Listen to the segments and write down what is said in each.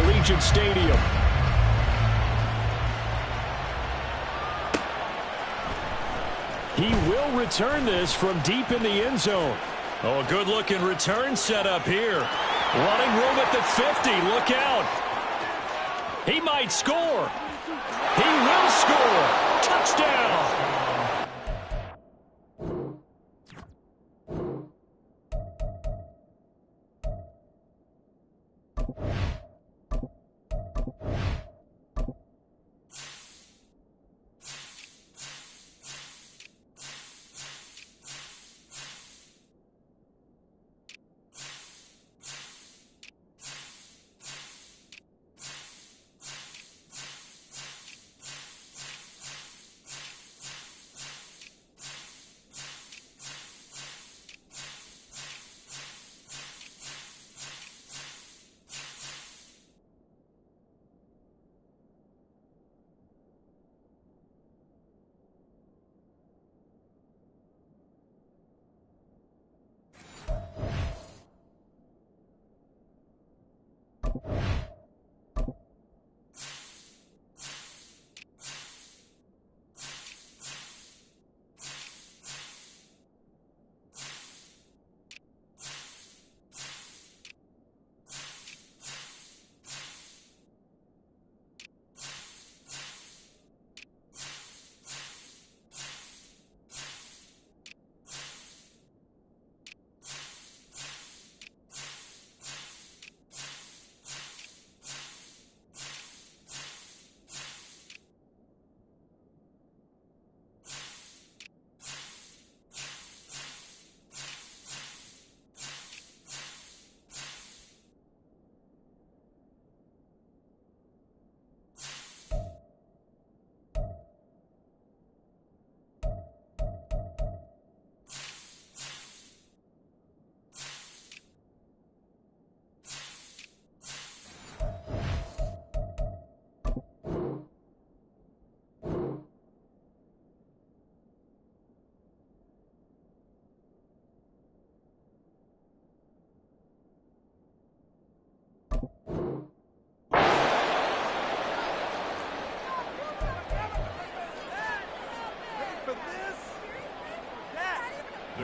Allegiant Stadium. He will return this from deep in the end zone. Oh, a good-looking return setup here. Running room at the 50. Look out. He might score. He will score. Touchdown.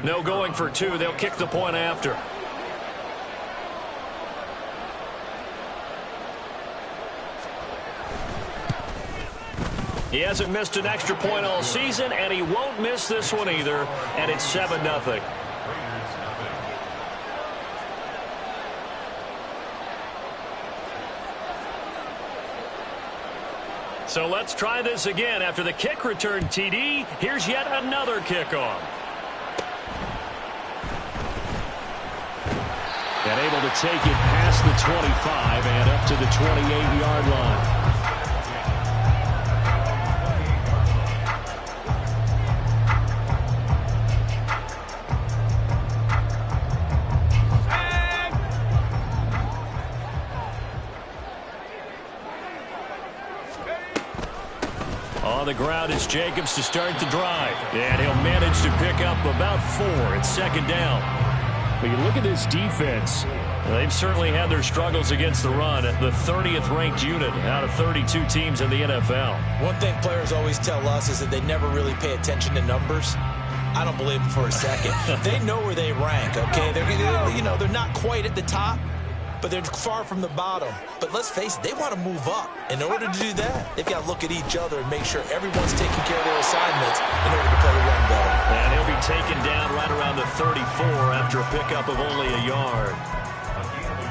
No going for two. They'll kick the point after. He hasn't missed an extra point all season, and he won't miss this one either, and it's 7-0. So let's try this again. After the kick return TD, here's yet another kickoff. And able to take it past the 25 and up to the 28-yard line. On the ground is Jacobs to start the drive. And he'll manage to pick up about 4 at second down. But you look at this defense, they've certainly had their struggles against the run. The 30th ranked unit out of 32 teams in the NFL. One thing players always tell us is that they never really pay attention to numbers. I don't believe them for a second. They know where they rank, okay? They're not quite at the top, but they're far from the bottom. But let's face it, they want to move up. In order to do that, they've got to look at each other and make sure everyone's taking care of their assignments in order to play the run better. And he'll be taken down right around the 34 after a pickup of only a yard.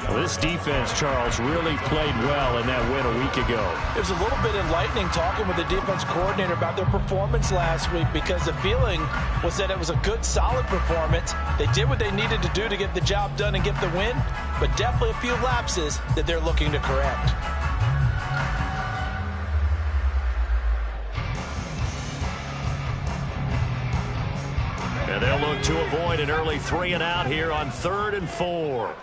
Well, this defense, Charles, really played well in that win a week ago. It was a little bit enlightening talking with the defense coordinator about their performance last week, because the feeling was that it was a good, solid performance. They did what they needed to do to get the job done and get the win, but definitely a few lapses that they're looking to correct. And they'll look to avoid an early 3-and-out here on 3rd and 4.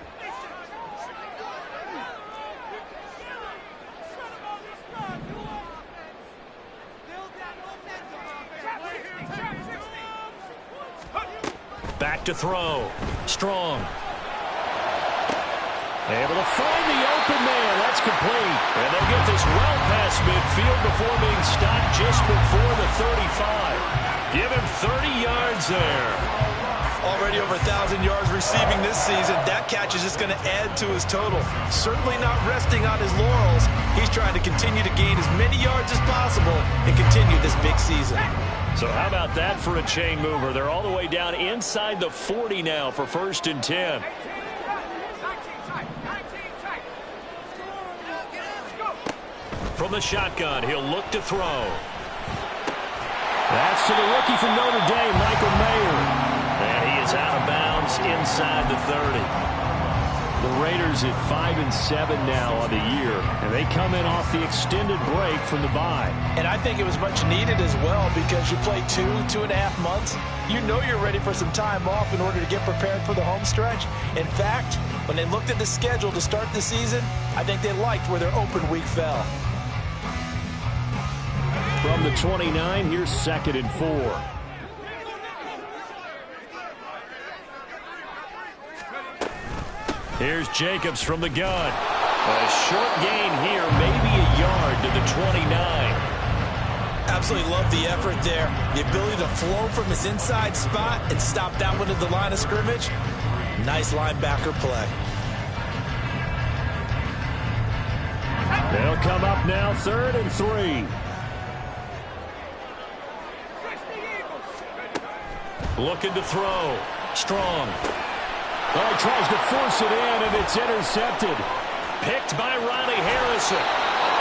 Back to throw. Strong. Able to find the open man. That's complete. And they'll get this well past midfield before being stopped just before the 35. Give him 30 yards there. Already over 1,000 yards receiving this season. That catch is just going to add to his total. Certainly not resting on his laurels. He's trying to continue to gain as many yards as possible and continue this big season. So how about that for a chain mover? They're all the way down inside the 40 now for 1st and 10. From the shotgun, he'll look to throw. That's to the rookie from Notre Dame, Michael Mayer. And he is out of bounds inside the 30. The Raiders at 5-7 now on the year, and they come in off the extended break from the bye. And I think it was much needed as well because you play 2.5 months. You know you're ready for some time off in order to get prepared for the home stretch. In fact, when they looked at the schedule to start the season, I think they liked where their open week fell. From the 29, here's 2nd and 4. Here's Jacobs from the gun. A short gain here, maybe a yard to the 29. Absolutely love the effort there. The ability to flow from his inside spot and stop that one at the line of scrimmage. Nice linebacker play. They'll come up now 3rd and 3. Looking to throw. Strong. Oh, he tries to force it in, and it's intercepted. Picked by Riley Harrison.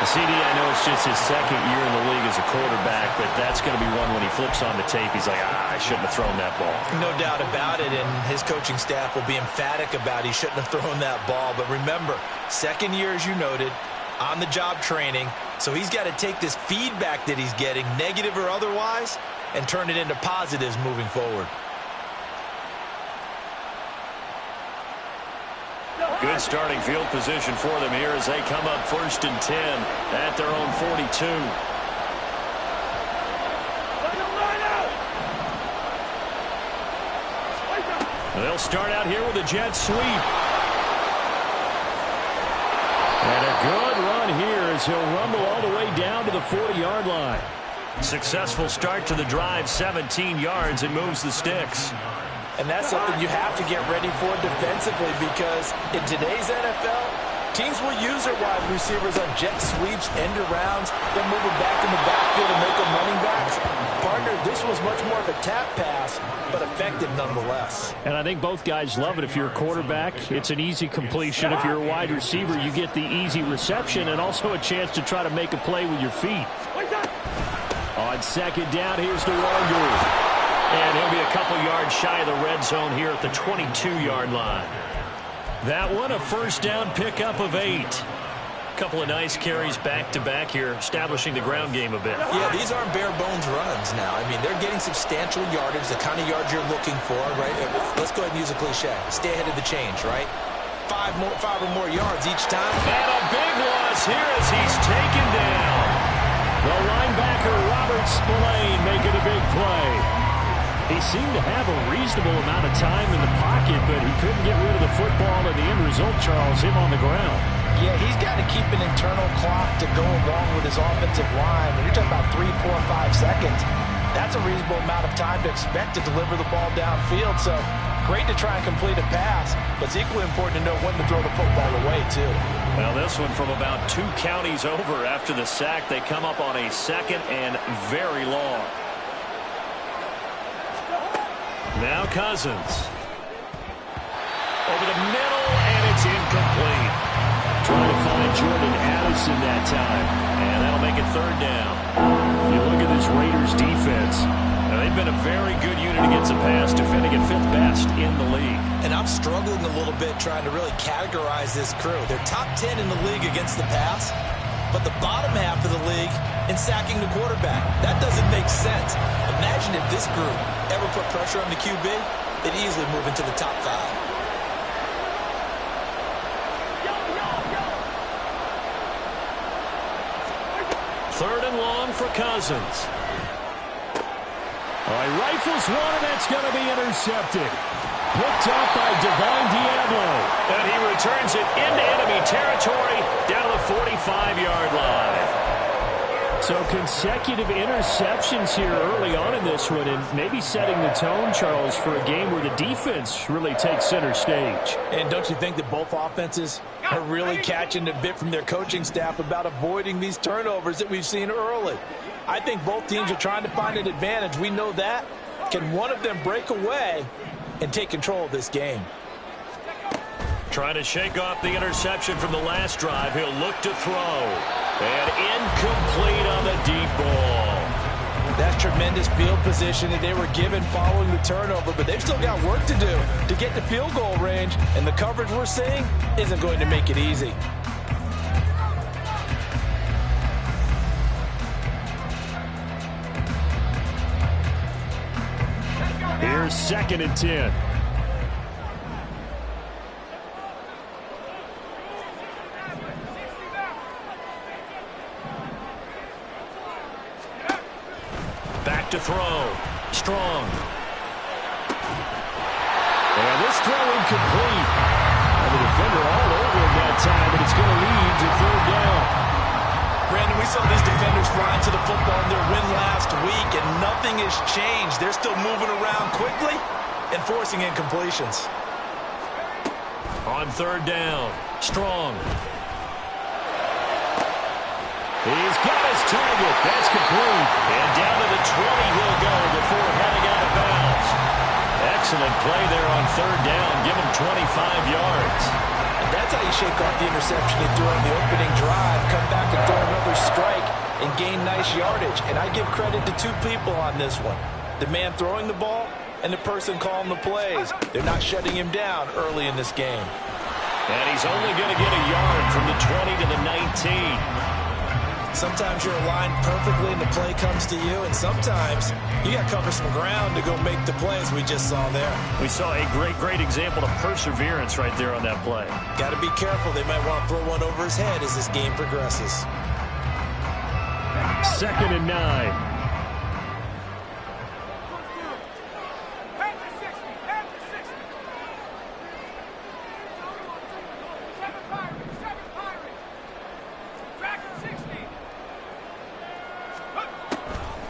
CD, I know it's just his 2nd year in the league as a quarterback, but that's going to be one when he flips on the tape. He's like, I shouldn't have thrown that ball. No doubt about it, and his coaching staff will be emphatic about he shouldn't have thrown that ball. But remember, 2nd year, as you noted, on-the-job training. So he's got to take this feedback that he's getting, negative or otherwise, and turn it into positives moving forward. Good starting field position for them here as they come up 1st and 10 at their own 42. They'll start out here with a jet sweep. And a good run here as he'll rumble all the way down to the 40-yard line. Successful start to the drive, 17 yards, and moves the sticks. And that's something you have to get ready for defensively because in today's NFL, teams will use their wide receivers on jet sweeps, end arounds. They'll move them back in the backfield and make them running backs. Partner, this was much more of a tap pass, but effective nonetheless. And I think both guys love it. If you're a quarterback, it's an easy completion. If you're a wide receiver, you get the easy reception and also a chance to try to make a play with your feet. On 2nd down, here's DeWandu. And he'll be a couple yards shy of the red zone here at the 22-yard line. That one, a 1st down pickup of 8. Couple of nice carries back-to-back here, establishing the ground game a bit. Yeah, these aren't bare-bones runs now. I mean, they're getting substantial yardage, the kind of yards you're looking for, right? Let's go ahead and use a cliche. Stay ahead of the change, right? 5 or more yards each time. And a big loss here as he's taken down. The linebacker, Robert Spillane, making a big play. He seemed to have a reasonable amount of time in the pocket, but he couldn't get rid of the football, and the end result, Charles, him on the ground. Yeah, he's got to keep an internal clock to go along with his offensive line. When you're talking about 3, 4, 5 seconds, that's a reasonable amount of time to expect to deliver the ball downfield. So great to try and complete a pass, but it's equally important to know when to throw the football away, too. Well, this one from about 2 counties over after the sack. They come up on a 2nd and very long. Now Cousins. Over the middle, and it's incomplete. Trying to find Jordan Addison that time. And that'll make it 3rd down. You look at this Raiders defense. Now, they've been a very good unit against the pass, defending at 5th best in the league. And I'm struggling a little bit trying to really categorize this crew. They're top 10 in the league against the pass, but the bottom half of the league in sacking the quarterback. That doesn't make sense. Imagine if this group ever put pressure on the QB, they'd easily move into the top 5. Third and long for Cousins. All right, rifles one, and that's going to be intercepted. Picked up by Divine Diablo. And he returns turns it into enemy territory down to the 45-yard line. So consecutive interceptions here early on in this one, and maybe setting the tone, Charles, for a game where the defense really takes center stage. And don't you think that both offenses are really catching a bit from their coaching staff about avoiding these turnovers that we've seen early? I think both teams are trying to find an advantage. We know that. Can one of them break away and take control of this game? Trying to shake off the interception from the last drive. He'll look to throw. And incomplete on the deep ball. That's tremendous field position that they were given following the turnover, but they've still got work to do to get to field goal range, and the coverage we're seeing isn't going to make it easy. Here's 2nd and 10. Back to throw. Strong. And this throw incomplete. And the defender all over him that time, but it's going to lead to 3rd down. Brandon, we saw these defenders flying to the football in their win last week, and nothing has changed. They're still moving around quickly and forcing incompletions. On 3rd down. Strong. He's got his target. That's complete. And down to the 20 he'll go before heading out of bounds. Excellent play there on 3rd down. Give him 25 yards. And that's how you shake off the interception you threw on the opening drive. Come back and throw another strike and gain nice yardage. And I give credit to two people on this one. The man throwing the ball and the person calling the plays. They're not shutting him down early in this game. And he's only going to get a yard from the 20 to the 19. Sometimes you're aligned perfectly and the play comes to you, and sometimes you got to cover some ground to go make the plays we just saw there. We saw a great example of perseverance right there on that play. Got to be careful. They might want to throw one over his head as this game progresses. 2nd and 9.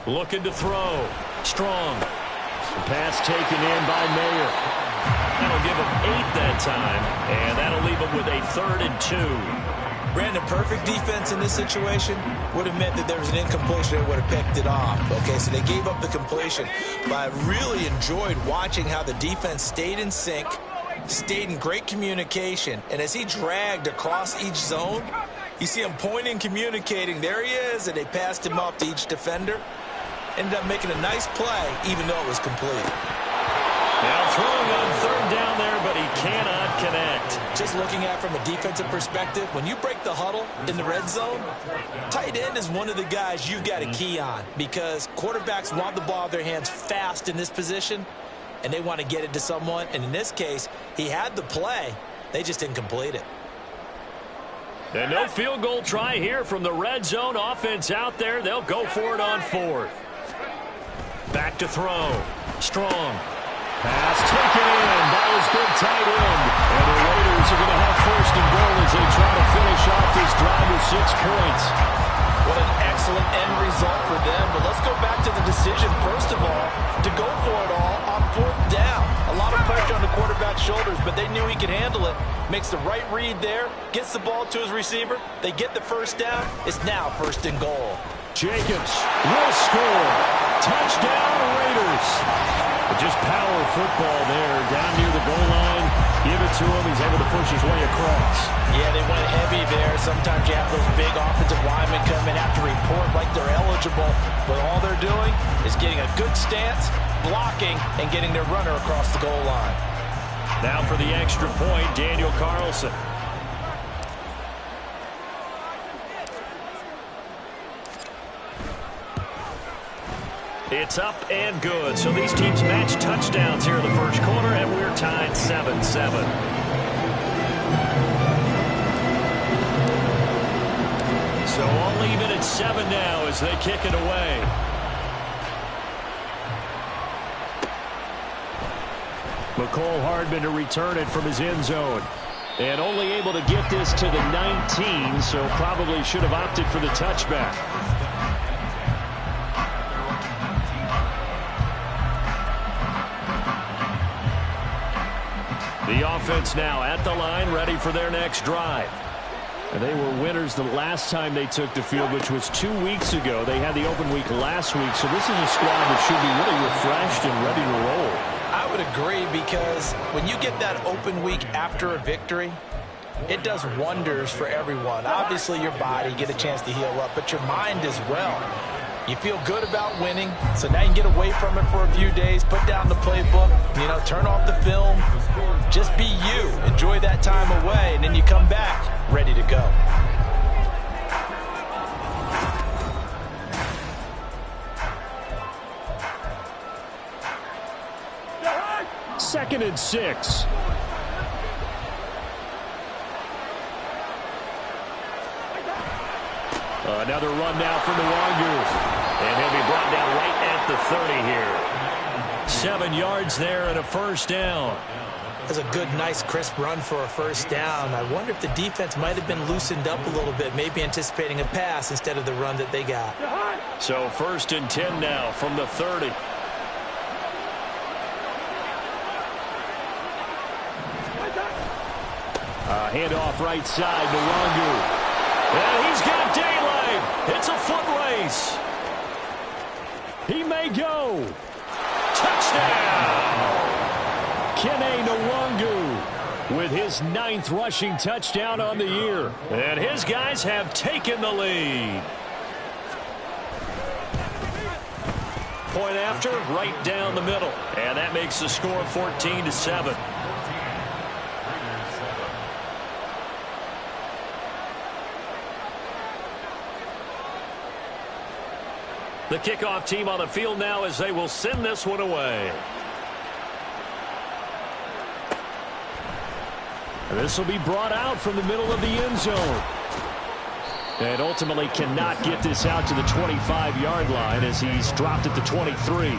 Looking to throw. Strong. The pass taken in by Mayer. That'll give him 8 that time, and that'll leave him with a 3rd and 2. Brandon, perfect defense in this situation would have meant that there was an incompletion. They would have picked it off. Okay, so they gave up the completion. But I really enjoyed watching how the defense stayed in sync, stayed in great communication, and as he dragged across each zone, you see him pointing, communicating. There he is, and they passed him off to each defender. Ended up making a nice play, even though it was complete. Now throwing on 3rd down there, but he cannot connect. Just looking at it from a defensive perspective, when you break the huddle in the red zone, tight end is one of the guys you've got to key on because quarterbacks want the ball in their hands fast in this position, and they want to get it to someone. And in this case, he had the play. They just didn't complete it. And no field goal try here from the red zone offense out there. They'll go for it on 4th. Back to throw. Strong. Pass taken in by his big tight end. And the Raiders are going to have 1st and goal as they try to finish off this drive with 6 points. What an excellent end result for them. But let's go back to the decision, first of all, to go for it all on 4th down. A lot of pressure on the quarterback's shoulders, but they knew he could handle it. Makes the right read there, gets the ball to his receiver. They get the 1st down. It's now 1st and goal. Jacobs will score. Touchdown, Raiders. Just power football there, down near the goal line. Give it to him. He's able to push his way across. Yeah, they went heavy there. Sometimes you have those big offensive linemen come in, have to report like they're eligible. But all they're doing is getting a good stance, blocking, and getting their runner across the goal line. Now for the extra point, Daniel Carlson. It's up and good. So these teams match touchdowns here in the first quarter, and we're tied 7-7. So all even at 7 now as they kick it away. Mecole Hardman to return it from his end zone. And only able to get this to the 19, so probably should have opted for the touchback. The offense now at the line, ready for their next drive. And they were winners the last time they took the field, which was 2 weeks ago. They had the open week last week, so this is a squad that should be really refreshed and ready to roll. I would agree, because when you get that open week after a victory, it does wonders for everyone. Obviously, your body, get a chance to heal up, but your mind as well. You feel good about winning, so now you can get away from it for a few days, put down the playbook, turn off the film. Just be you. Enjoy that time away, and then you come back ready to go. Second and 6. Another run now from Nwangu. And he'll be brought down right at the 30 here. 7 yards there and a first down. That's a good, nice, crisp run for a first down. I wonder if the defense might have been loosened up a little bit, maybe anticipating a pass instead of the run that they got. So first and 10 now from the 30. Handoff right side, Nwangu. And he's got daylight. It's a foot race. He may go. Touchdown. Kene Nwangu with his 9th rushing touchdown on the year. And his guys have taken the lead. Point after, right down the middle. And that makes the score 14-7. The kickoff team on the field now as they will send this one away. And this will be brought out from the middle of the end zone. And ultimately cannot get this out to the 25-yard line as he's dropped at the 23.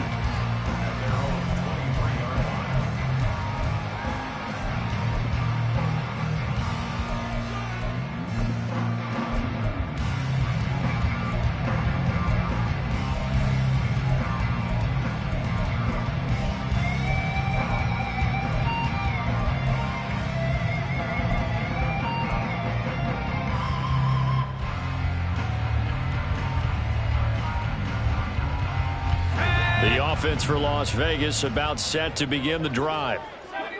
Offense for Las Vegas about set to begin the drive.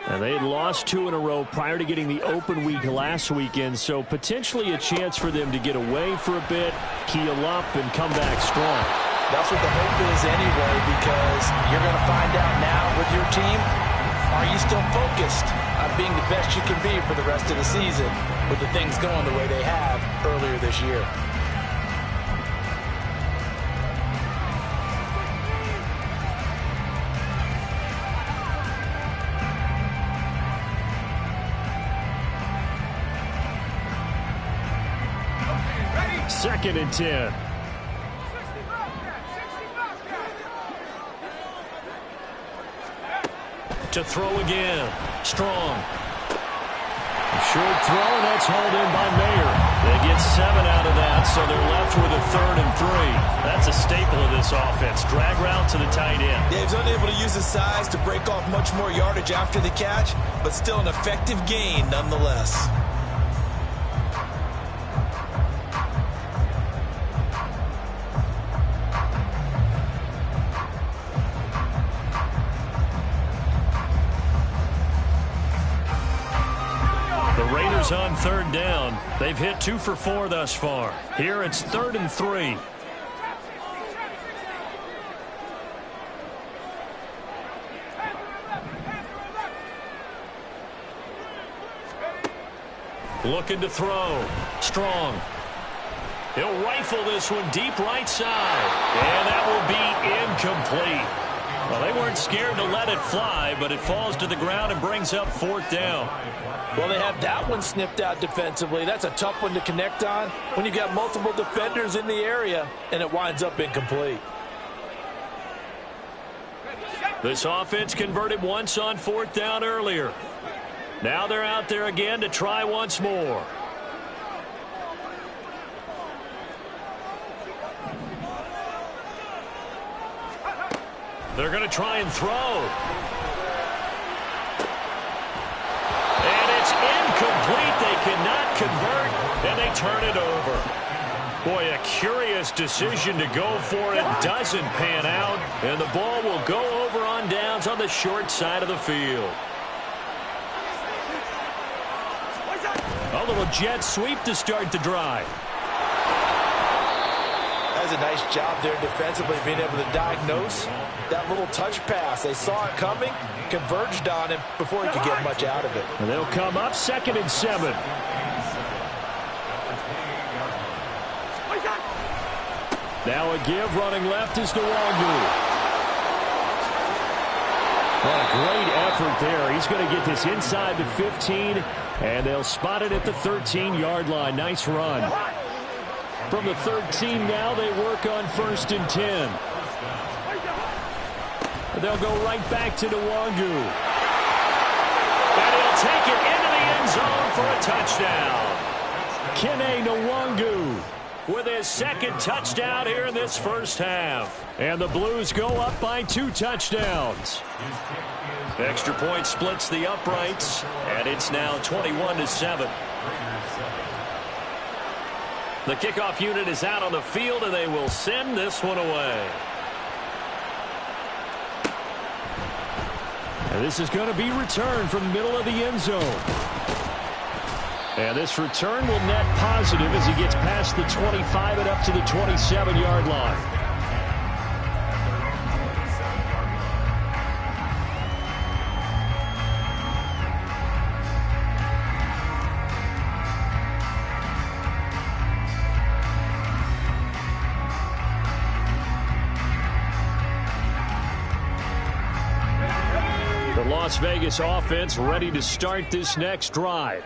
And they had lost 2 in a row prior to getting the open week last weekend, so potentially a chance for them to get away for a bit, keel up, and come back strong. That's what the hope is anyway, because you're going to find out now with your team, are you still focused on being the best you can be for the rest of the season with the things going the way they have earlier this year? Second and 10. To throw again. Strong. Short throw, and that's hauled in by Mayer. They get 7 out of that, so they're left with a 3rd and 3. That's a staple of this offense. Drag route to the tight end. Dave's unable to use his size to break off much more yardage after the catch, but still an effective gain nonetheless. On 3rd down. They've hit 2 for 4 thus far. Here it's 3rd and 3. Looking to throw. Strong. He'll rifle this one deep right side. And that will be incomplete. Well, they weren't scared to let it fly, but it falls to the ground and brings up 4th down. Well, they have that one snipped out defensively. That's a tough one to connect on when you got multiple defenders in the area, and it winds up incomplete. This offense converted once on 4th down earlier. Now they're out there again to try once more. They're going to try and throw. And it's incomplete. They cannot convert, and they turn it over. Boy, a curious decision to go for it. Doesn't pan out, and the ball will go over on downs on the short side of the field. A little jet sweep to start the drive. That's a nice job there defensively, being able to diagnose that little touch pass. They saw it coming, converged on him before he could get much out of it. And they'll come up 2nd and 7. Now a give, running left is Nwangwu. What a great effort there. He's going to get this inside the 15, and they'll spot it at the 13-yard line. Nice run. From the 13 now, they work on 1st and 10. They'll go right back to Nwangwu. And he'll take it into the end zone for a touchdown. Kene Nwangwu with his 2nd touchdown here in this first half. And the Blues go up by 2 touchdowns. Extra point splits the uprights, and it's now 21-7. The kickoff unit is out on the field, and they will send this one away. And this is going to be returned from the middle of the end zone. And this return will net positive as he gets past the 25 and up to the 27-yard line. The Las Vegas offense ready to start this next drive.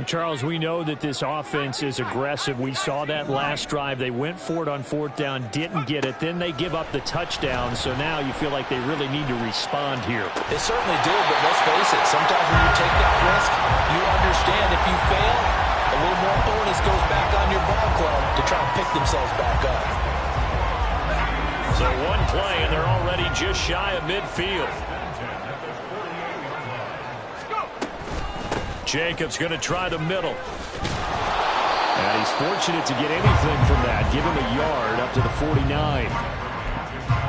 Charles, we know that this offense is aggressive. We saw that last drive. They went for it on 4th down, didn't get it. Then they give up the touchdown. So now you feel like they really need to respond here. They certainly do, but let's face it. Sometimes when you take that risk, you understand if you fail, a little more onus goes back on your ball club to try and pick themselves back up. So one play, and they're already just shy of midfield. Jacobs going to try the middle. And he's fortunate to get anything from that. Give him a yard up to the 49.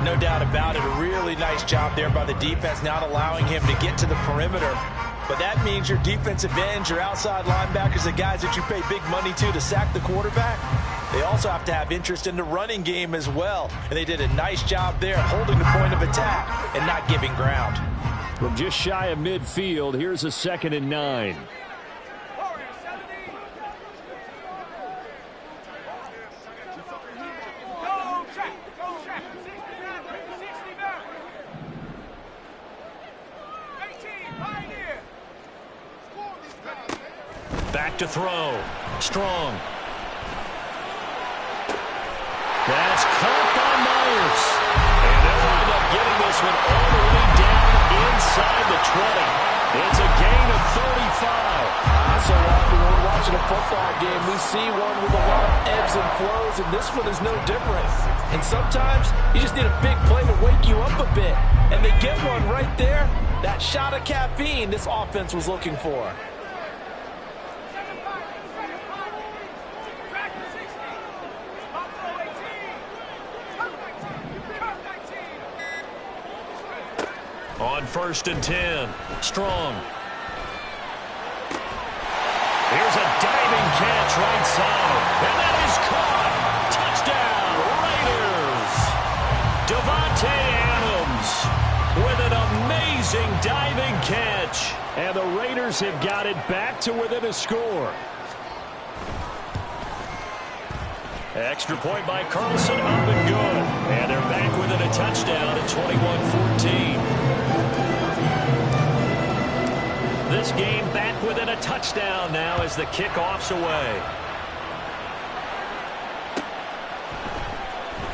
No doubt about it. A really nice job there by the defense, not allowing him to get to the perimeter. But that means your defensive ends, your outside linebackers, the guys that you pay big money to sack the quarterback, they also have to have interest in the running game as well. And they did a nice job there holding the point of attack and not giving ground. From just shy of midfield, here's a 2nd and 9. Back to throw. Strong. That's caught by Myers. And they'll wind up getting this one all the way down inside the 20. It's a gain of 35. So often when we're watching a football game, we see one with a lot of ebbs and flows, and this one is no different. And sometimes you just need a big play to wake you up a bit. And they get one right there. That shot of caffeine this offense was looking for. On 1st and 10, Strong. Here's a diving catch right side, and that is caught. Touchdown, Raiders. Davante Adams with an amazing diving catch, and the Raiders have got it back to within a score. Extra point by Carlson, up and good. And they're back within a touchdown at 21-14. This game back within a touchdown now as the kickoff's away.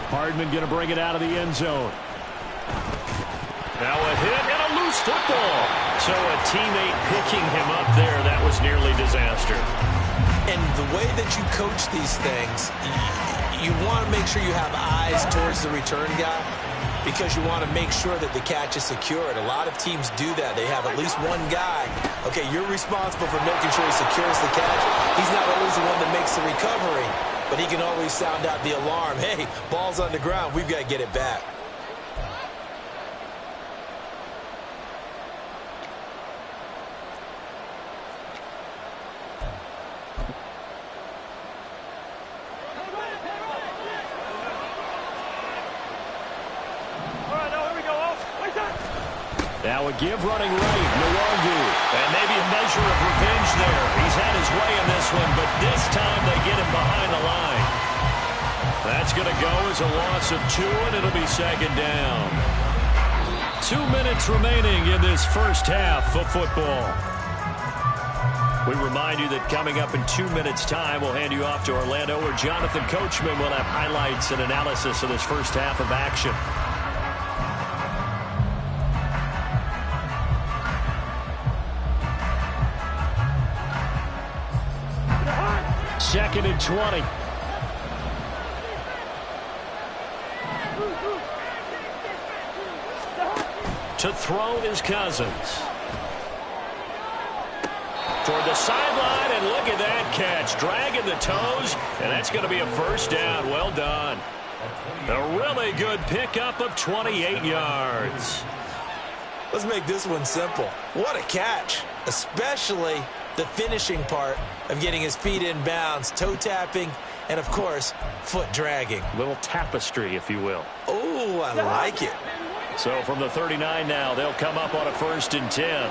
Hardman going to bring it out of the end zone. Now a hit and a Blues football. So a teammate picking him up there, that was nearly disaster. And the way that you coach these things, you want to make sure you have eyes towards the return guy because you want to make sure that the catch is secured. A lot of teams do that. They have at least one guy. Okay, you're responsible for making sure he secures the catch. He's not always the one that makes the recovery, but he can always sound out the alarm. Hey, ball's on the ground. We've got to get it back. Now a give running right, Nwangu. And maybe a measure of revenge there. He's had his way in this one, but this time they get him behind the line. That's going to go as a loss of 2, and it'll be second down. 2 minutes remaining in this first half of football. We remind you that coming up in 2 minutes' time, we'll hand you off to Orlando, where Jonathan Coachman will have highlights and analysis of this first half of action. Second and 20. To throw is Cousins. Toward the sideline, and look at that catch. Dragging the toes, and that's going to be a first down. Well done. A really good pickup of 28 yards. Let's make this one simple. What a catch, especially the finishing part of getting his feet in bounds, toe tapping, and, of course, foot dragging. Little tapestry, if you will. Oh, I like it. So from the 39 now, they'll come up on a 1st and 10.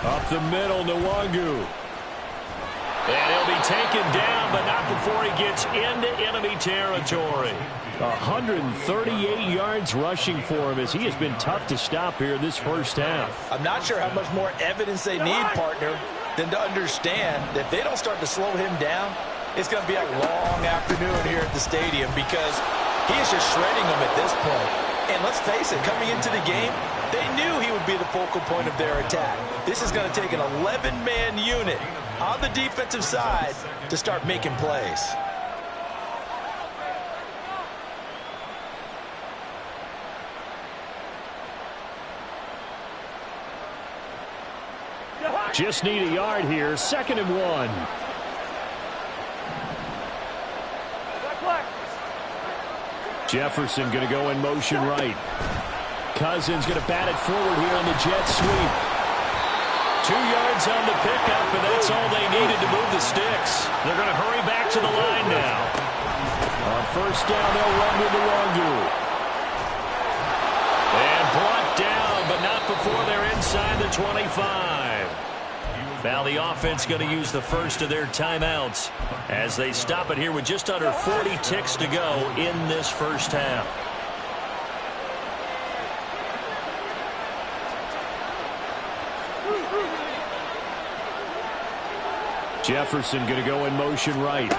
Up the middle, Nwangu. And he'll be taken down, but not before he gets into enemy territory. 138 yards rushing for him, as he has been tough to stop here in this first half. I'm not sure how much more evidence they need, partner, than to understand that if they don't start to slow him down, it's going to be a long afternoon here at the stadium because he is just shredding them at this point. And let's face it, coming into the game, they knew he would be the focal point of their attack. This is going to take an 11-man unit on the defensive side to start making plays. Just need a yard here. 2nd and 1. Jefferson going to go in motion right. Cousins going to bat it forward here on the jet sweep. 2 yards on the pickup, and that's all they needed to move the sticks. They're going to hurry back to the line now. On 1st down, they'll run with Nwangu. And brought down, but not before they're inside the 25. Now the offense going to use the first of their timeouts as they stop it here with just under 40 ticks to go in this first half. Jefferson going to go in motion right.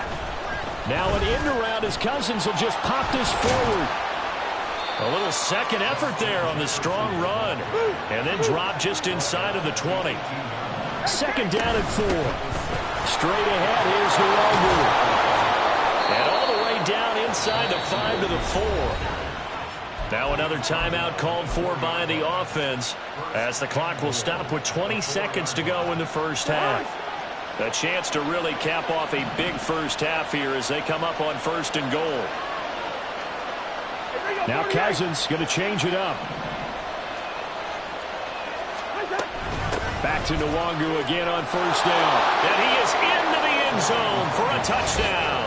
Now an end around as Cousins will just pop this forward. A little second effort there on the strong run. And then drop just inside of the 20. 2nd down and 4. Straight ahead, here's Nwangu. And all the way down inside the 5 to the 4. Now another timeout called for by the offense as the clock will stop with 20 seconds to go in the first half. A chance to really cap off a big first half here as they come up on 1st and goal. Now Cousins going to change it up. Back to Nwangu again on 1st down. And he is into the end zone for a touchdown.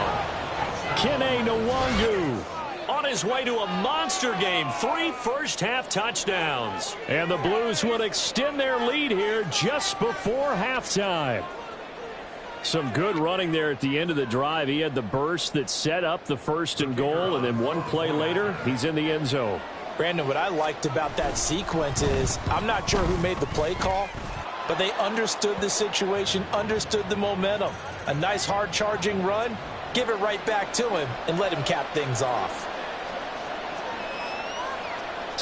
Kene Nwangu on his way to a monster game. 3 first-half touchdowns. And the Blues will extend their lead here just before halftime. Some good running there at the end of the drive. He had the burst that set up the 1st and goal, and then one play later, he's in the end zone. Brandon, what I liked about that sequence is I'm not sure who made the play call, but they understood the situation, understood the momentum. A nice hard-charging run, give it right back to him, and let him cap things off.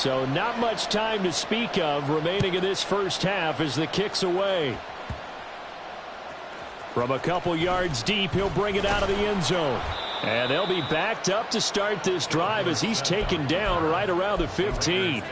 So not much time to speak of remaining in this first half as the kick's away. From a couple yards deep, he'll bring it out of the end zone. And they'll be backed up to start this drive as he's taken down right around the 15.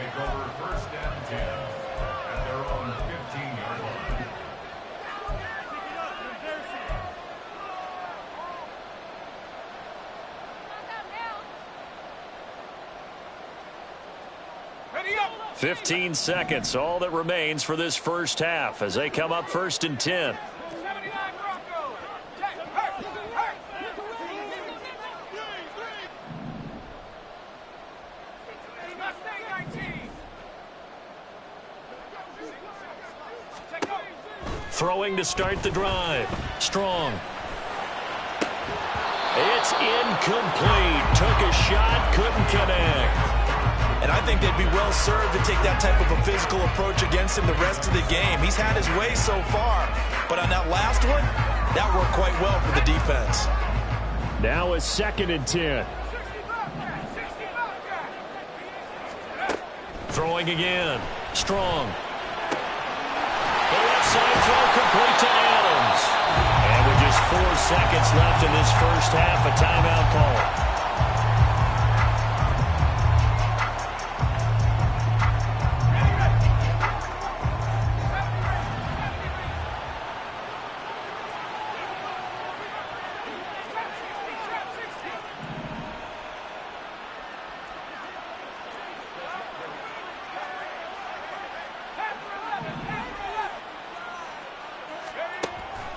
Ready up. 15 seconds, all that remains for this first half as they come up 1st and 10. 79 Broncos. Check. Hurt. Hurt. Mustang 19. Check go. Throwing to start the drive. Strong. It's incomplete. Took a shot, couldn't connect. And I think they'd be well served to take that type of a physical approach against him the rest of the game. He's had his way so far, but on that last one, that worked quite well for the defense. Now a 2nd and 10. Throwing again. Strong. The left side throw complete to Adams. And with just 4 seconds left in this first half, a timeout call.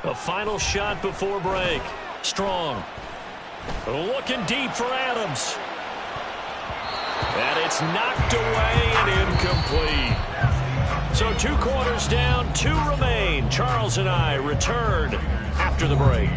A final shot before break. Strong. Looking deep for Adams. And it's knocked away and incomplete. So 2 quarters down, 2 remain. Charles and I return after the break.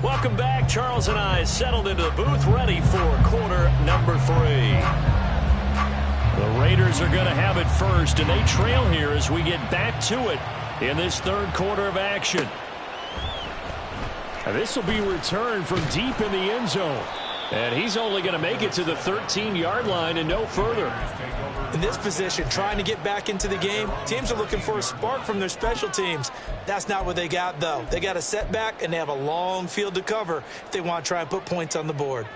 Welcome back. Charles and I settled into the booth, ready for quarter number 3. The Raiders are going to have it first, and they trail here as we get back to it in this 3rd quarter of action. And this will be returned from deep in the end zone. And he's only going to make it to the 13-yard line and no further. In this position, trying to get back into the game, teams are looking for a spark from their special teams. That's not what they got, though. They got a setback, and they have a long field to cover if they want to try and put points on the board.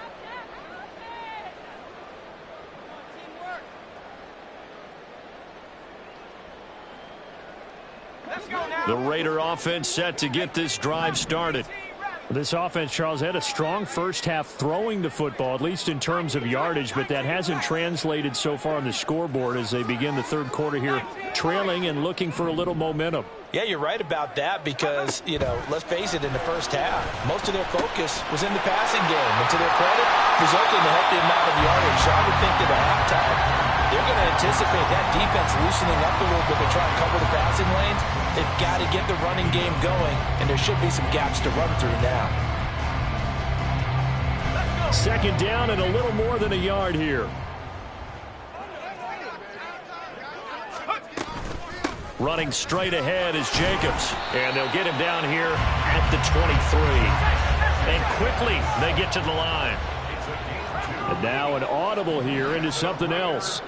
Let's go now. The Raider offense set to get this drive started. This offense, Charles, had a strong first half throwing the football, at least in terms of yardage, but that hasn't translated so far on the scoreboard as they begin the 3rd quarter here, trailing and looking for a little momentum. Yeah, you're right about that because, let's face it, in the first half, most of their focus was in the passing game. And to their credit, resulted in a healthy amount of yardage. So I would think that at halftime, they're going to anticipate that defense loosening up a little bit to try and cover the passing lanes. They've got to get the running game going, and there should be some gaps to run through now. 2nd down and a little more than a yard here. Running straight ahead is Jacobs, and they'll get him down here at the 23. And quickly they get to the line. And now an audible here into something else.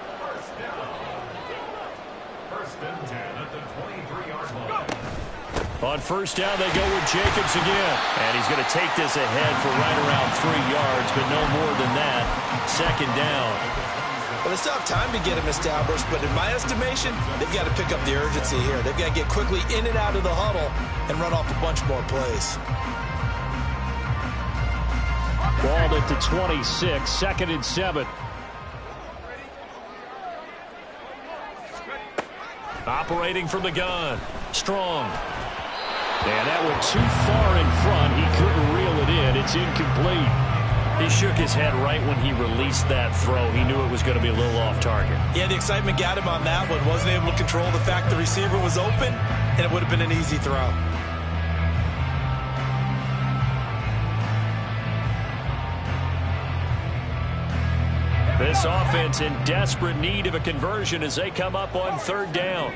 On 1st down, they go with Jacobs again. And he's going to take this ahead for right around 3 yards, but no more than that. 2nd down. Well, they still have time to get him established, but in my estimation, they've got to pick up the urgency here. They've got to get quickly in and out of the huddle and run off a bunch more plays. Ball at the 26, 2nd and 7. Operating from the gun. Strong. And that went too far in front. He couldn't reel it in. It's incomplete. He shook his head right when he released that throw. He knew it was going to be a little off target. Yeah, the excitement got him on that one. Wasn't able to control the fact the receiver was open, and it would have been an easy throw. This offense in desperate need of a conversion as they come up on third down.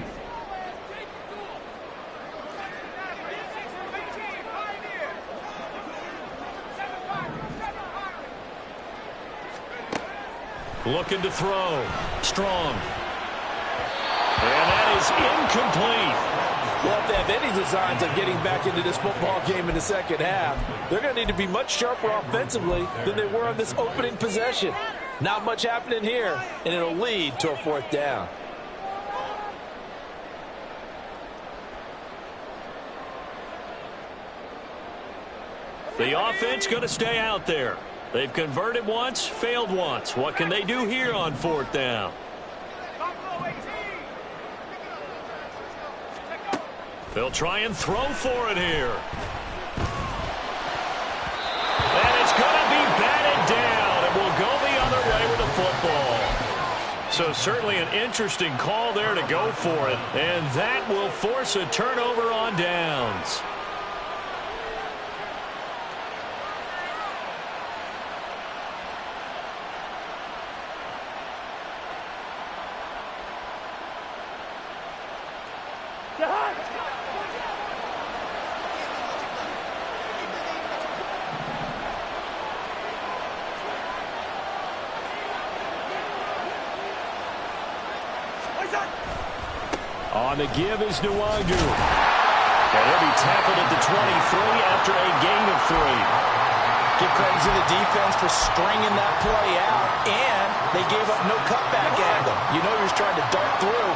Looking to throw. Strong. And that is incomplete. Well, if they have any designs of getting back into this football game in the second half, they're going to need to be much sharper offensively than they were on this opening possession. Not much happening here, and it'll lead to a fourth down. The offense going to stay out there. They've converted once, failed once. What can they do here on fourth down? They'll try and throw for it here. And it's going to be batted down, and will go the other way with the football. So certainly an interesting call there to go for it, and that will force a turnover on downs. On the give is Nwangu. And he'll be tackled at the 23 after a gain of 3. Give credit to the defense for stringing that play out, and they gave up no cutback angle. You know he was trying to dart through.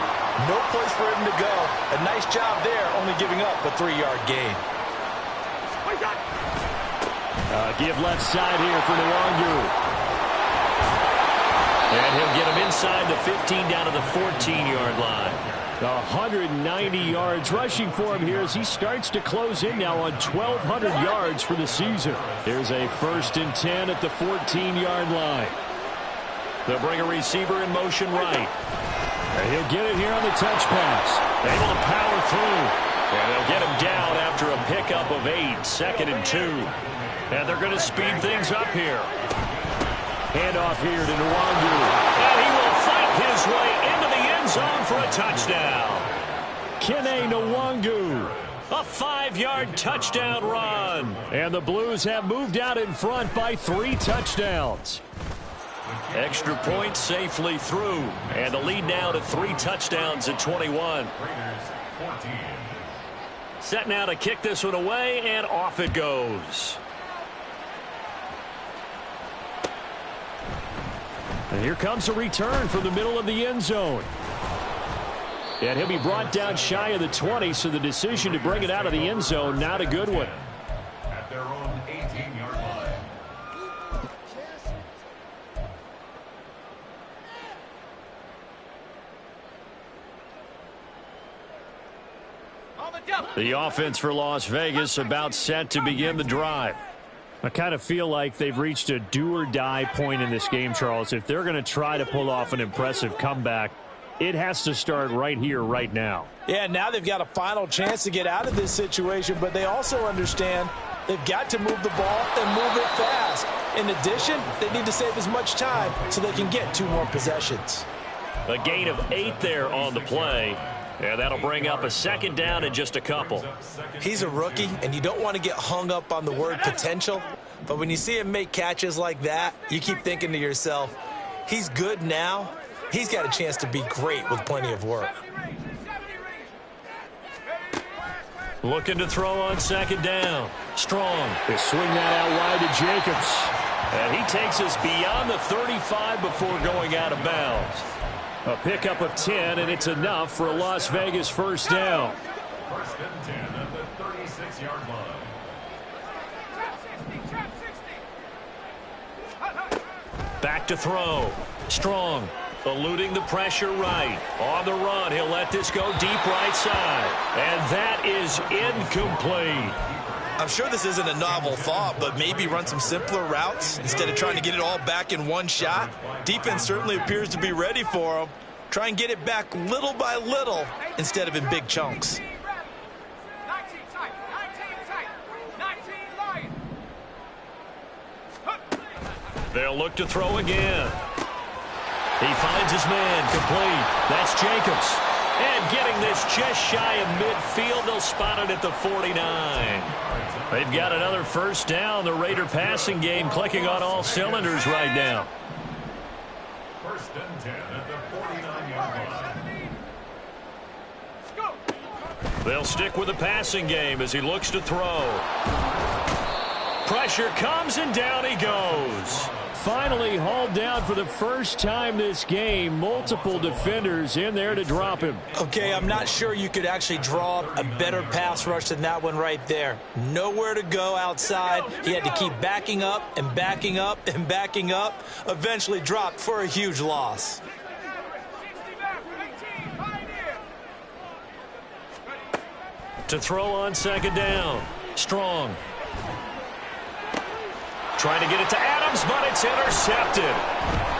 No place for him to go. A nice job there, only giving up a 3-yard gain. Give left side here for Nwangu. And he'll get him inside the 15 down to the 14-yard line. 190 yards rushing for him here as he starts to close in now on 1,200 yards for the season. Here's a 1st and 10 at the 14-yard line. They'll bring a receiver in motion right. And he'll get it here on the touch pass. Able to power through. And they'll get him down after a pickup of 8, 2nd and 2. And they're going to speed things up here. Handoff here to Nwangu. And he will fight his way into the end zone for a touchdown. Kene Nwangu. A 5-yard touchdown run. And the Blues have moved out in front by 3 touchdowns. Extra point safely through. And the lead now to 3 touchdowns at 21. Set now to kick this one away, and off it goes. And here comes a return from the middle of the end zone. And he'll be brought down shy of the 20, so the decision to bring it out of the end zone, not a good one. At their own 18-yard line. The offense for Las Vegas about set to begin the drive. I kind of feel like they've reached a do-or-die point in this game, Charles. If they're going to try to pull off an impressive comeback, it has to start right here, right now. Yeah, now they've got a final chance to get out of this situation, but they also understand they've got to move the ball and move it fast. In addition, they need to save as much time so they can get 2 more possessions. A gain of 8 there on the play. And that'll bring up a 2nd down and just a couple. He's a rookie, and you don't want to get hung up on the word potential. But when you see him make catches like that, you keep thinking to yourself, he's good now. He's got a chance to be great with plenty of work. Looking to throw on 2nd down. Strong. They swing that out wide to Jacobs. And he takes us beyond the 35 before going out of bounds. A pickup of 10, and it's enough for a Las Vegas 1st down. 1st and 10 at the 36-yard line. Back to throw. Strong. Eluding the pressure right. On the run, he'll let this go deep right side. And that is incomplete. I'm sure this isn't a novel thought, but maybe run some simpler routes instead of trying to get it all back in one shot. Defense certainly appears to be ready for him. Try and get it back little by little instead of in big chunks. 19 tight, 19 light. They'll look to throw again. He finds his man, complete. That's Jacobs. And getting this just shy of midfield, they'll spot it at the 49. They've got another first down. The Raider passing game clicking on all cylinders right now. First and 10 at the 49-yard line. They'll stick with the passing game as he looks to throw. Pressure comes and down he goes. Finally hauled down for the first time this game. Multiple defenders in there to drop him. Okay, I'm not sure you could actually draw a better pass rush than that one right there. Nowhere to go outside. He had to keep backing up and backing up and backing up. Eventually dropped for a huge loss. To throw on second down. Strong. Trying to get it to Adams, but it's intercepted.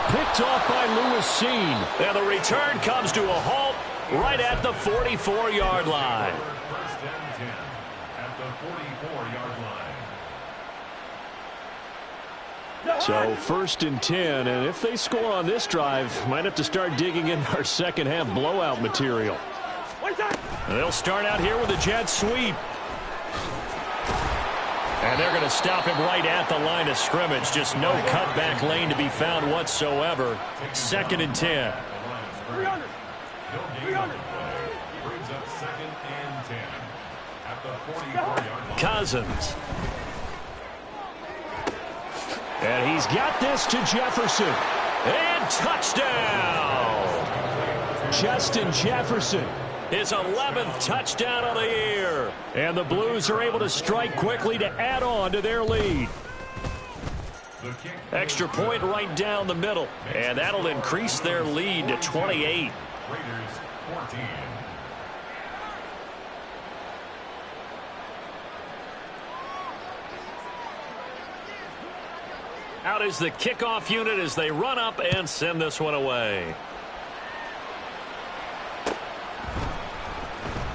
Picked off by Lewis Cine. And the return comes to a halt right at the 44-yard line. First and 10 at the 44-yard line. So first and 10, and if they score on this drive, might have to start digging in our second half blowout material. They'll start out here with a jet sweep. And they're going to stop him right at the line of scrimmage. Just no cutback lane to be found whatsoever. Second and 10. 300. Brings up second and 10 at the 44-yard line. Cousins. And he's got this to Jefferson. And touchdown! Justin Jefferson. His 11th touchdown of the year. And the Blues are able to strike quickly to add on to their lead. Extra point right down the middle. And that'll increase their lead to 28. Raiders 14. Out is the kickoff unit as they run up and send this one away.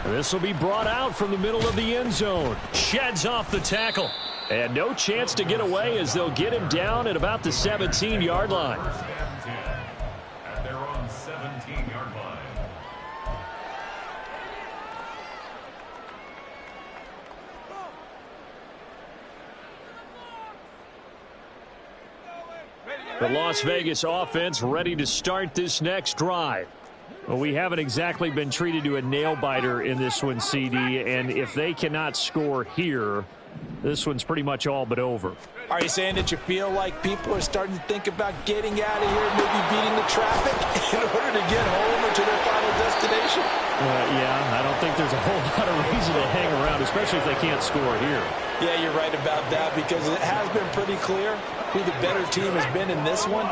This will be brought out from the middle of the end zone. Sheds off the tackle. And no chance to get away as they'll get him down at about the 17-yard line. First and 10 at their own 17-yard line. The Las Vegas offense ready to start this next drive. Well, we haven't exactly been treated to a nail-biter in this one, CD, and if they cannot score here, this one's pretty much all but over. Are you saying that you feel like people are starting to think about getting out of here, maybe beating the traffic in order to get home or to their final destination? Yeah, I don't think there's a whole lot of reason to hang around, especially if they can't score here. Yeah, you're right about that because it has been pretty clear who the better team has been in this one.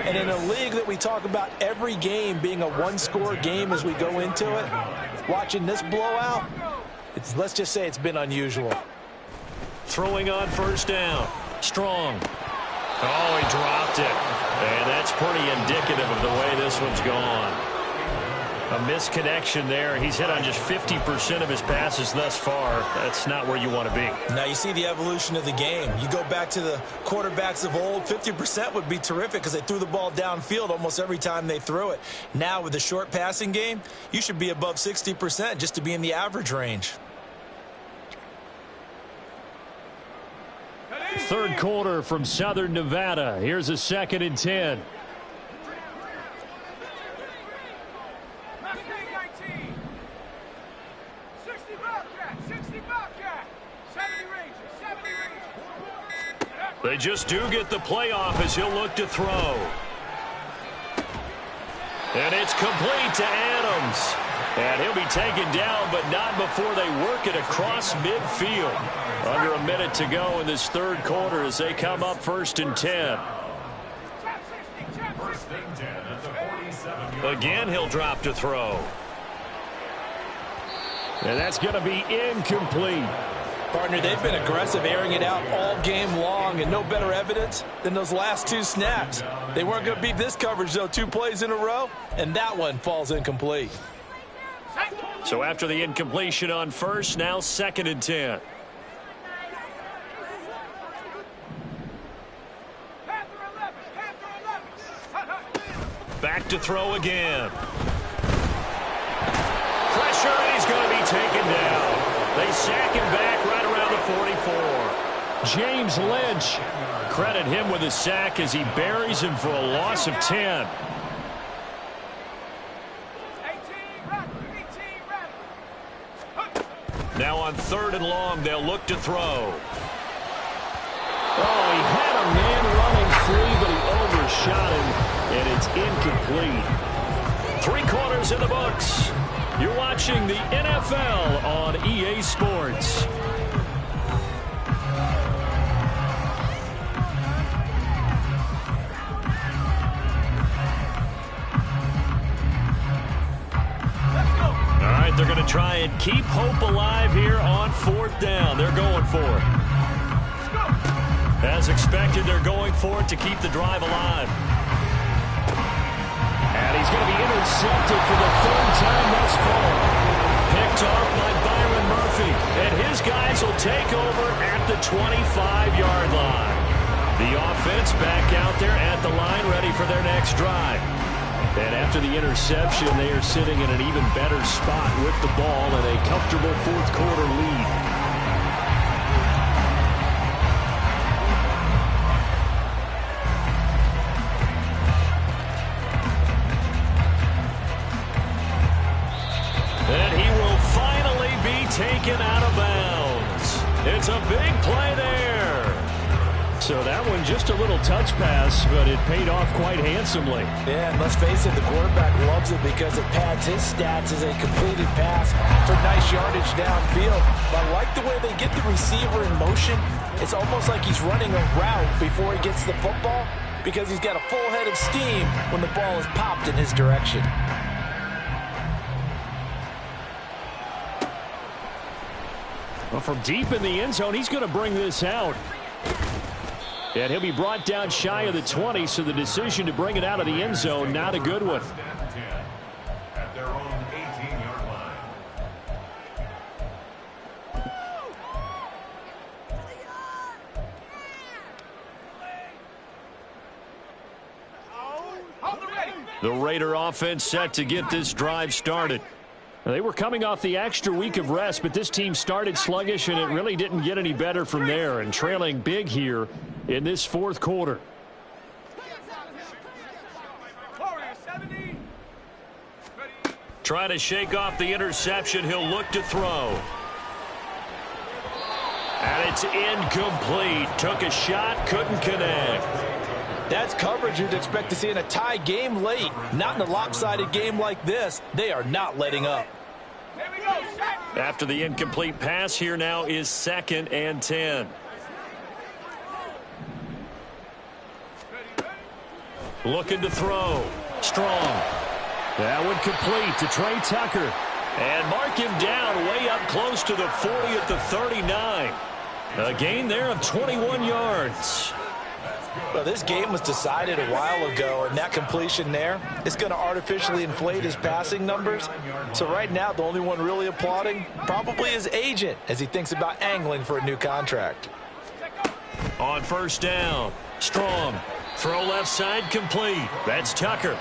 And in a league that we talk about every game being a one-score game as we go into it, watching this blowout, let's just say it's been unusual. Throwing on first down. Strong. Oh, he dropped it. And that's pretty indicative of the way this one's gone. A misconnection there. He's hit on just 50% of his passes thus far. That's not where you want to be. Now you see the evolution of the game. You go back to the quarterbacks of old, 50% would be terrific because they threw the ball downfield almost every time they threw it. Now with the short passing game, you should be above 60% just to be in the average range. Third quarter from Southern Nevada. Here's a second and 10. They just do get the playoff as he'll look to throw. And it's complete to Adams. And he'll be taken down, but not before they work it across midfield. Under a minute to go in this third quarter as they come up first and 10. First and 10 at the 47-yard Again, he'll drop to throw. And that's going to be incomplete. Partner, they've been aggressive, airing it out all game long, and no better evidence than those last two snaps. They weren't going to beat this coverage, though, 2 plays in a row, and that one falls incomplete. So after the incompletion on first, now second and 10. Back back to throw again. Pressure, and he's going to be taken down. They sack him back right around the 44. James Lynch, credit him with a sack as he buries him for a loss of 10. Now on 3rd and long, they'll look to throw. Oh, he had a man running free, but he overshot him, and it's incomplete. 3 quarters in the books. You're watching the NFL on EA Sports. All right, they're going to try and keep hope alive here on 4th down. They're going for it. As expected, they're going for it to keep the drive alive. And he's going to be intercepted for the 3rd time thus far. Picked off by Byron Murphy. And his guys will take over at the 25-yard line. The offense back out there at the line, ready for their next drive. And after the interception, they are sitting in an even better spot with the ball and a comfortable 4th quarter lead. And he will finally be taken out of bounds. It's a big play there. So that one just a little touch pass, but it paid off quite handsomely. Yeah, and let's face it, the quarterback loves it because it pads his stats as a completed pass for nice yardage downfield. But I like the way they get the receiver in motion. It's almost like he's running a route before he gets the football because he's got a full head of steam when the ball is popped in his direction. Well, from deep in the end zone, he's going to bring this out. And he'll be brought down shy of the 20, so the decision to bring it out of the end zone, not a good one. At their own 18-yard line. The Raider offense set to get this drive started. They were coming off the extra week of rest, but this team started sluggish, and it really didn't get any better from there, and trailing big here in this 4th quarter. Trying to shake off the interception. He'll look to throw. And it's incomplete. Took a shot, couldn't connect. That's coverage you'd expect to see in a tie game late. Not in a lopsided game like this. They are not letting up. After the incomplete pass, here now is 2nd and 10. Looking to throw. Strong. That one complete to Trey Tucker. And mark him down way up close to the 40 at the 39. A gain there of 21 yards. Well, this game was decided a while ago, and that completion there is going to artificially inflate his passing numbers. So right now, the only one really applauding probably his agent as he thinks about angling for a new contract. On 1st down, Strong. Throw left side complete. That's Tucker.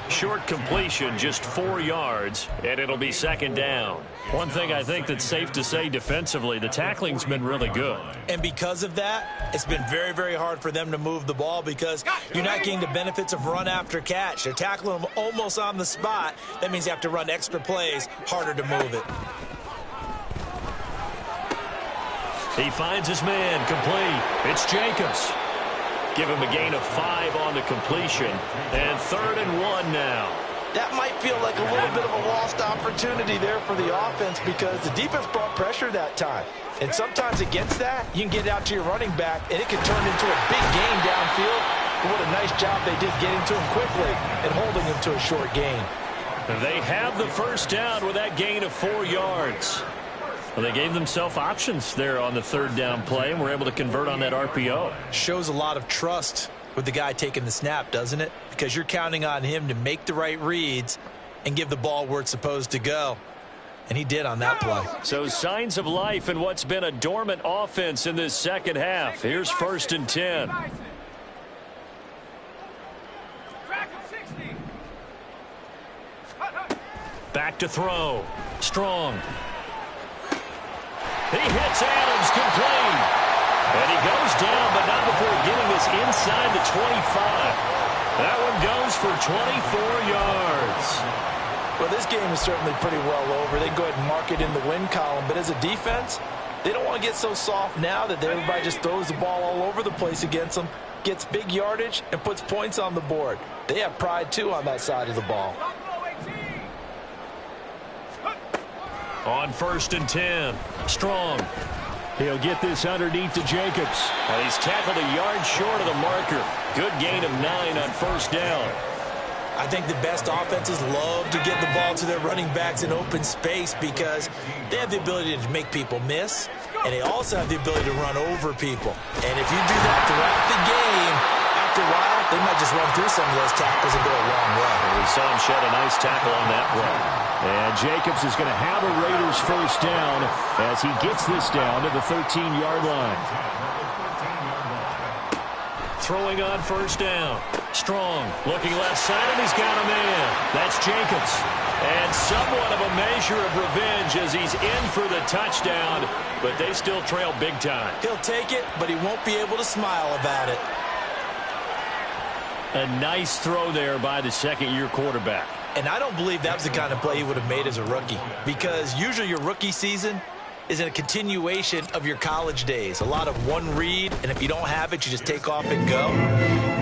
Short completion, just 4 yards, and it'll be 2nd down. One thing I think that's safe to say defensively, the tackling's been really good. And because of that, it's been very, very hard for them to move the ball because you're not getting the benefits of run after catch. They're tackling them almost on the spot. That means you have to run extra plays, harder to move it. He finds his man, complete. It's Jacobs. Give him a gain of 5 on the completion. And 3rd and 1 now. That might feel like a little bit of a lost opportunity there for the offense because the defense brought pressure that time. And sometimes against that, you can get out to your running back, and it can turn into a big gain downfield. But what a nice job they did getting to him quickly and holding him to a short gain. They have the 1st down with that gain of 4 yards. Well, they gave themselves options there on the 3rd down play and were able to convert on that RPO. Shows a lot of trust with the guy taking the snap, doesn't it? Because you're counting on him to make the right reads and give the ball where it's supposed to go. And he did on that play. So signs of life in what's been a dormant offense in this 2nd half. Here's 1st and 10. to throw. Strong. He hits Adams complete. And he goes down, but not before getting this inside the 25. That one goes for 24 yards. Well, this game is certainly pretty well over. They can go ahead and mark it in the win column. But as a defense, they don't want to get so soft now that everybody just throws the ball all over the place against them, gets big yardage, and puts points on the board. They have pride, too, on that side of the ball. On 1st and 10, Strong. He'll get this underneath to Jacobs. And he's tackled a yard short of the marker. Good gain of 9 on 1st down. I think the best offenses love to get the ball to their running backs in open space because they have the ability to make people miss, and they also have the ability to run over people. And if you do that throughout the game, after a while, they might just run through some of those tackles and go a long way. We saw him shed a nice tackle on that play. And Jacobs is going to have a Raiders first down as he gets this down to the 13-yard line. Throwing on 1st down. Strong looking left side, and he's got a man. That's Jacobs. And somewhat of a measure of revenge as he's in for the touchdown, but they still trail big time. He'll take it, but he won't be able to smile about it. A nice throw there by the second-year quarterback. And I don't believe that was the kind of play he would have made as a rookie, because usually your rookie season is a continuation of your college days. A lot of one read, and if you don't have it, you just take off and go.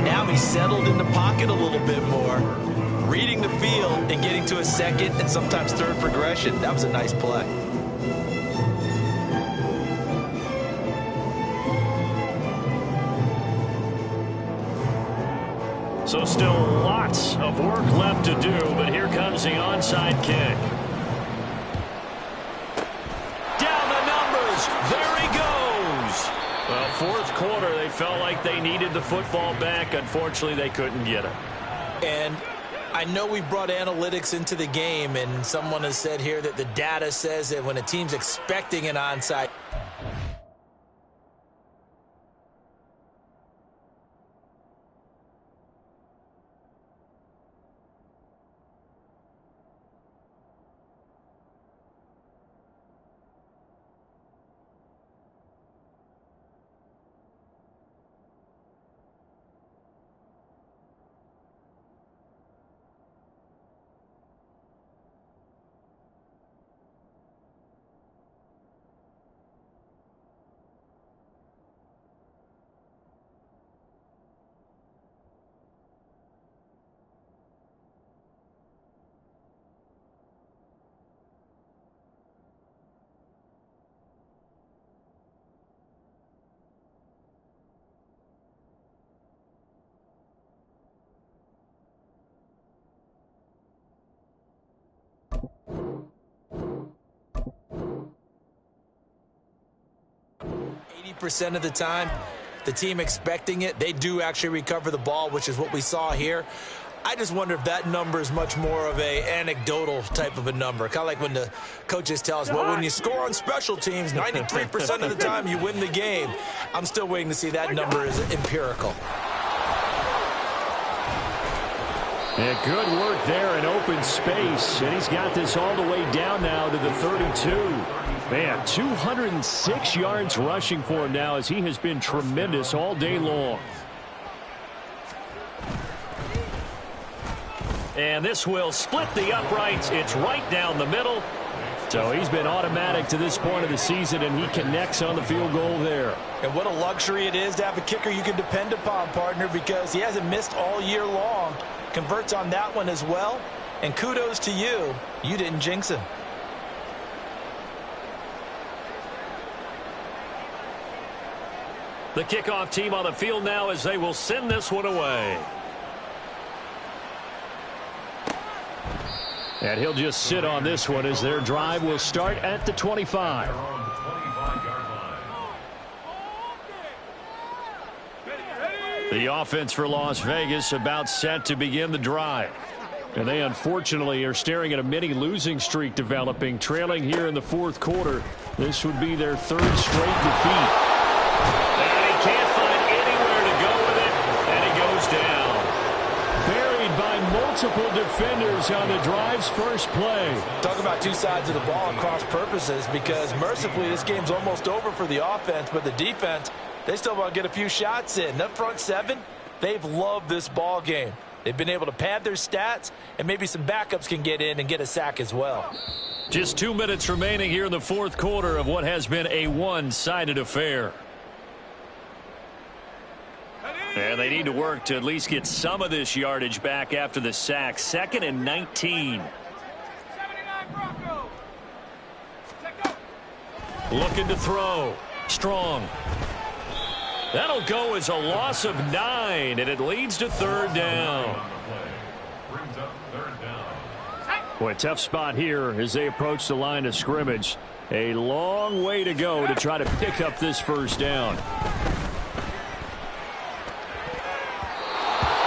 Now he's settled in the pocket a little bit more, reading the field and getting to a second and sometimes third progression. That was a nice play. So still lots of work left to do, but here comes the onside kick. There he goes. Well, 4th quarter, they felt like they needed the football back. Unfortunately, they couldn't get it. And I know we brought analytics into the game, and someone has said here that the data says that when a team's expecting an onside, percent of the time, the team expecting it, they do actually recover the ball, which is what we saw here. I just wonder if that number is much more of a anecdotal type of a number. Kind of like when the coaches tell us, well, when you score on special teams, 93% of the time you win the game. I'm still waiting to see that number is empirical. Yeah, good work there in open space, and he's got this all the way down now to the 32. Man, 206 yards rushing for him now as he has been tremendous all day long. And this will split the uprights. It's right down the middle. So he's been automatic to this point of the season, and he connects on the field goal there. And what a luxury it is to have a kicker you can depend upon, partner, because he hasn't missed all year long. Converts on that one as well. And kudos to you. You didn't jinx him. The kickoff team on the field now as they will send this one away. And he'll just sit on this one as their drive will start at the 25. The offense for Las Vegas about set to begin the drive. And they unfortunately are staring at a mini losing streak developing, trailing here in the 4th quarter. This would be their 3rd straight defeat. And he can't find anywhere to go with it, and he goes down. Buried by multiple multiple defenders on the drive's first play. Talk about two sides of the ball at cross purposes, because mercifully this game's almost over for the offense, but the defense, they still want to get a few shots in. That front seven, they've loved this ball game. They've been able to pad their stats, and maybe some backups can get in and get a sack as well. Just 2 minutes remaining here in the fourth quarter of what has been a one-sided affair. And they need to work to at least get some of this yardage back after the sack. 2nd and 19. 79 Broncos. Looking to throw. Strong. That'll go as a loss of 9, and it leads to 3rd down. Brings up 3rd down. Boy, tough spot here as they approach the line of scrimmage. A long way to go to try to pick up this 1st down.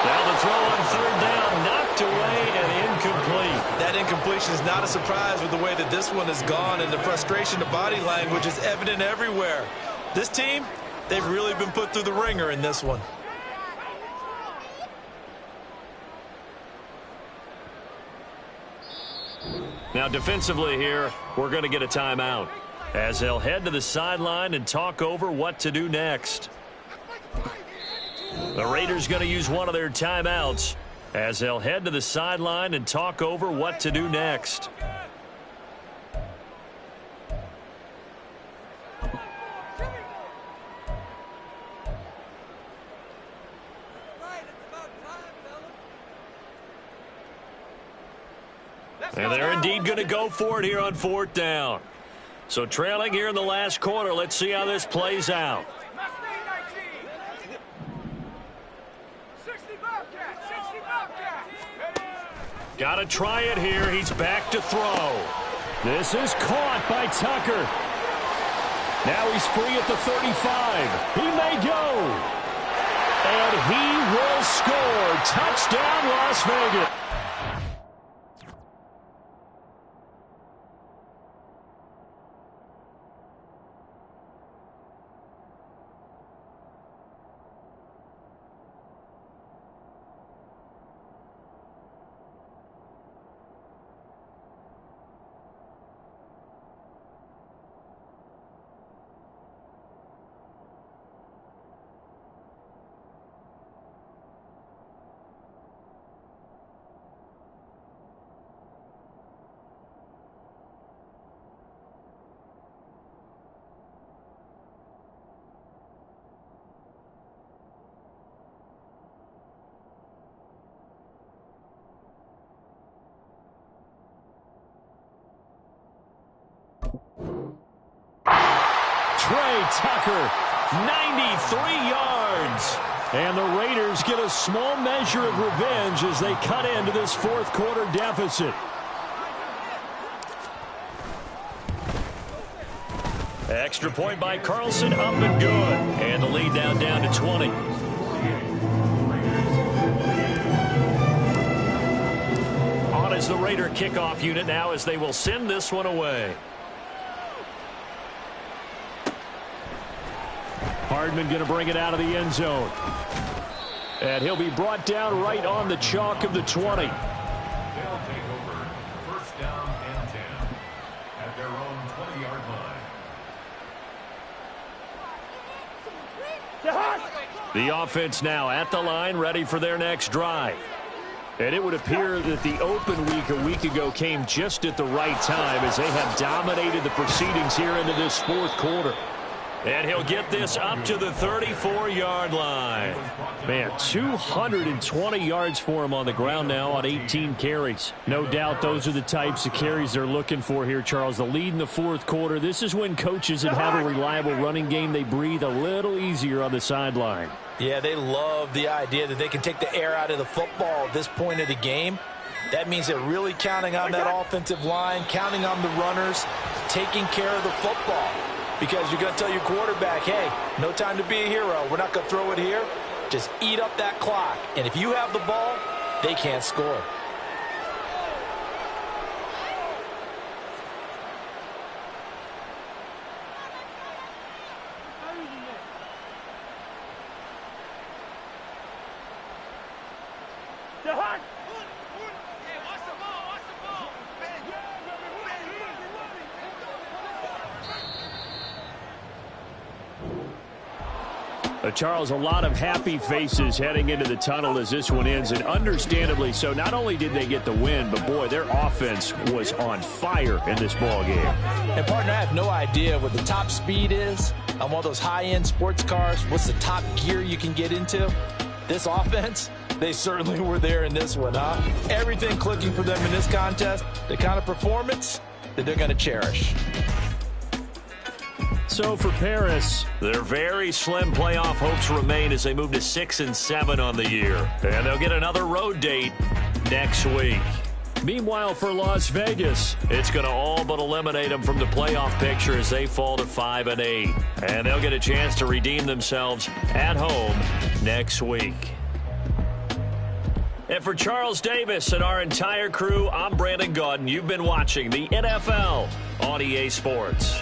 Now the throw on 3rd down, knocked away and incomplete. That incompletion is not a surprise with the way that this one has gone, and the frustration of body language is evident everywhere. This team, they've really been put through the ringer in this one. Now defensively here, we're going to get a timeout as they'll head to the sideline and talk over what to do next. The Raiders going to use one of their timeouts as they'll head to the sideline and talk over what to do next. And they're indeed going to go for it here on 4th down. So trailing here in the last quarter, let's see how this plays out. 60 Bobcats. 60 Bobcats. Got to try it here. He's back to throw. This is caught by Tucker. Now he's free at the 35. He may go. And he will score. Touchdown, Las Vegas. Trey Tucker, 93 yards. And the Raiders get a small measure of revenge as they cut into this 4th quarter deficit. Extra point by Carlson, up and good. And the lead now down to 20. On is the Raider kickoff unit now as they will send this one away. Hardman going to bring it out of the end zone. And he'll be brought down right on the chalk of the 20. They'll take over 1st down and 10 at their own 20-yard line. The offense now at the line, ready for their next drive. And it would appear that the open week a week ago came just at the right time as they have dominated the proceedings here into this 4th quarter. And he'll get this up to the 34-yard line. Man, 220 yards for him on the ground now on 18 carries. No doubt those are the types of carries they're looking for here, Charles. The lead in the 4th quarter. This is when coaches that have a reliable running game, they breathe a little easier on the sideline. Yeah, they love the idea that they can take the air out of the football at this point of the game. That means they're really counting on that offensive line, counting on the runners, taking care of the football. Because you're going to tell your quarterback, hey, no time to be a hero. We're not going to throw it here. Just eat up that clock. And if you have the ball, they can't score. Charles, a lot of happy faces heading into the tunnel as this one ends, and understandably so. Not only did they get the win, but, boy, their offense was on fire in this ball game. And, partner, I have no idea what the top speed is on one of those high-end sports cars. What's the top gear you can get into? This offense, they certainly were there in this one, huh? Everything clicking for them in this contest, the kind of performance that they're going to cherish. So for Paris, their very slim playoff hopes remain as they move to 6-7 on the year. And they'll get another road date next week. Meanwhile, for Las Vegas, it's going to all but eliminate them from the playoff picture as they fall to 5-8. And they'll get a chance to redeem themselves at home next week. And for Charles Davis and our entire crew, I'm Brandon Gaudin. You've been watching the NFL on EA Sports.